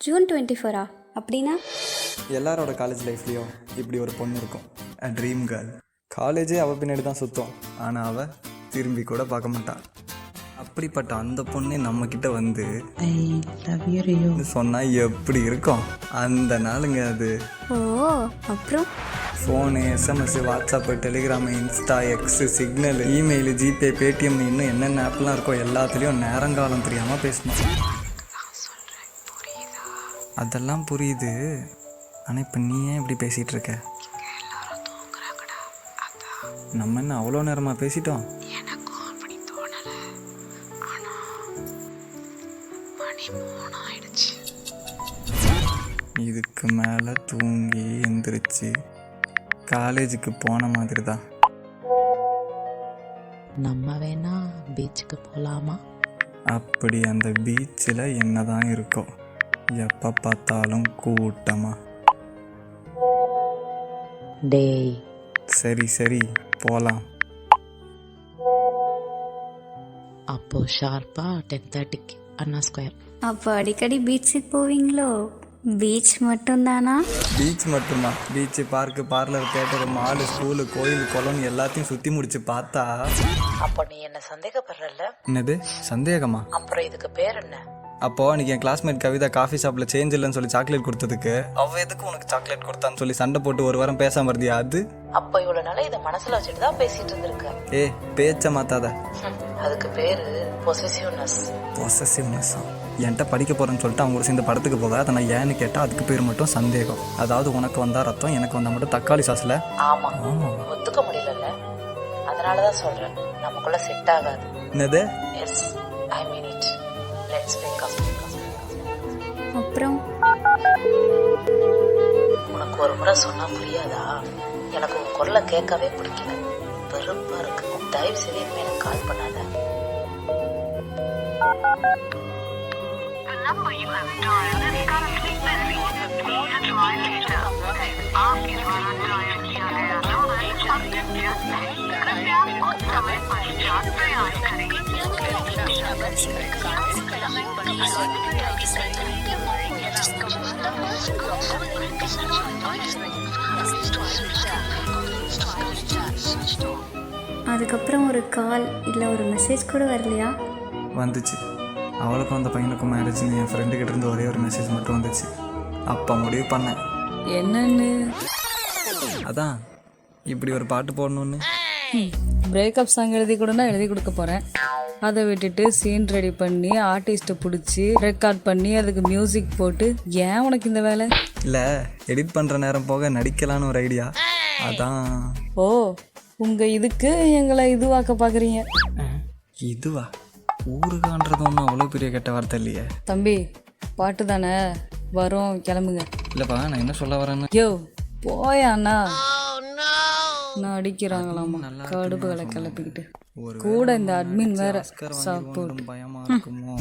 June 24 அப்படின்னா? எல்லாரோட college லைஃப்லேயும் இப்படி ஒரு பொண்ணு இருக்கும், ட்ரீம் கேர்ள். காலேஜே அவள் பின்னாடி தான் சுத்தம், ஆனால் அவள் திரும்பி கூட பார்க்க மாட்டாள். அப்படிப்பட்ட அந்த பொண்ணே நம்மக்கிட்ட வந்து சொன்னால் எப்படி இருக்கும் அந்த நாளுங்க அது. ஓ, அப்புறம் phone, SMS, WhatsApp, Telegram, Insta, x, signal, email, GPay, Paytm, இன்னும் என்னென்ன ஆப்லாம் இருக்கோ எல்லாத்துலேயும் நேரங்காலம் தெரியாமல் பேசணும். அதெல்லாம் புரியுது, ஆனால் இப்போ நீ ஏன் இப்படி பேசிகிட்டு இருக்க? நம்ம என்ன அவ்வளோ நேரமாக பேசிட்டோம்? இதுக்கு மேலே தூங்கி எந்திரிச்சு காலேஜுக்கு போன மாதிரி தான். நம்ம வேணா பீச்சுக்கு போகலாமா? அப்படி அந்த பீச்சில் என்ன தான் இருக்கும், எப்போ பார்த்தாலும் கூட்டமாக. டேய், சரி சரி போகலாம். அப்போ ஷார்ப்பா 10:30 அண்ணா ஸ்கொயர். அப்போ அடிக்கடி பீச்சுக்கு போவீங்களோ? பீச் மட்டும்தானா? பீச் மட்டுமா? Beach, park, parlour, theatre, mall, school, கோயில், குளம் எல்லாத்தையும் சுற்றி முடிச்சு பார்த்தா. அப்போ நீ என்ன சந்தேகப்படுறல? என்னது சந்தேகமா? அப்புறம் இதுக்கு பேர் என்ன? அப்போ அன்றைக்கி என் கிளாஸ்மேட் கவிதா காஃபி ஷாப்பில் சேஞ்ச் இல்லைன்னு சொல்லி சாக்லேட் கொடுத்ததுக்கு அவள் எதுக்கு உனக்கு சாக்லேட் கொடுத்தான்னு சொல்லி சண்டை போட்டு ஒரு வாரம் பேசாம இருந்தியா அது? அப்போ இவ்வளோ நாள இதை மனசில் வச்சுட்டு தான் பேசிட்டு இருந்திருக்க. ஏ பேச்ச மாத்தாத. அதுக்கு பேரு பொசசிவ்னஸ். பொசசிவ்னஸ்? என்கிட்ட படிக்க போகிறேன்னு சொல்லிட்டு அவங்க கூட சேர்ந்து படத்துக்கு போக அதை நான் ஏன்னு கேட்டால் அதுக்கு பேர் மட்டும் சந்தேகம். அதாவது உனக்கு வந்தால் ரத்தம், எனக்கு வந்தால் மட்டும் தக்காளி சாஸில். ஆமாம், ஒத்துக்க முடியலல்ல, அதனால தான் சொல்கிறேன் நமக்குள்ள செட் ஆகாது. என்னது? Yes, I mean it. Let's break up. அப்புறம் உனக்கு ஒரு முறை சொன்னா புரியாதா? எனக்கு உன் குரலை கேட்கவே பிடிக்கல, வெறுப்பா இருக்கு. தயவு செய்து இனிமே எனக்கு கால் பண்ணாத. அதுக்கப்புறம் ஒரு கால் இல்லை ஒரு மெசேஜ் கூட வரலையா? வந்துச்சு. அவளுக்கும் அந்த பையனுக்கும் மேரேஜ்னு என் ஃப்ரெண்டுக்கிட்ட இருந்து ஒரே ஒரு மெசேஜ் மட்டும் வந்துச்சு. அப்போ முடிவு பண்ணேன் என்னன்னு. அதான் இப்படி ஒரு பாட்டு போடணுன்னு. பிரேக்கப் சாங் எழுதி கொடுனா எழுதி கொடுக்க போகிறேன். அதை விட்டுட்டு சீன் ரெடி பண்ணி ஆர்டிஸ்ட்டை பிடிச்சி ரெக்கார்ட் பண்ணி அதுக்கு மியூசிக் போட்டு ஏன் உனக்கு இந்த வேலை? இல்லை, எடிட் பண்ணுற நேரம் போக நடிக்கலான்னு ஒரு ஐடியா. அதான். ஓ, உங்கள் இதுக்கு எங்களை இதுவாக்க பார்க்குறீங்க. இதுவா? ஊருகான்றது ஒன்றும் அவ்வளோ பெரிய கெட்ட வார்த்தை இல்லையே. தம்பி, பாட்டு தானே வரும், கிளம்புங்க. இல்லைப்பா, நான் என்ன சொல்ல வரேன்னு. யோ போயாண்ணா, நான் அடிக்கிறாங்களாமா கடுப்புகளை கிளப்பிக்கிட்டு. கூட இந்த அட்மின் வேற சப்போர்ட். பயமா இருக்குமோ?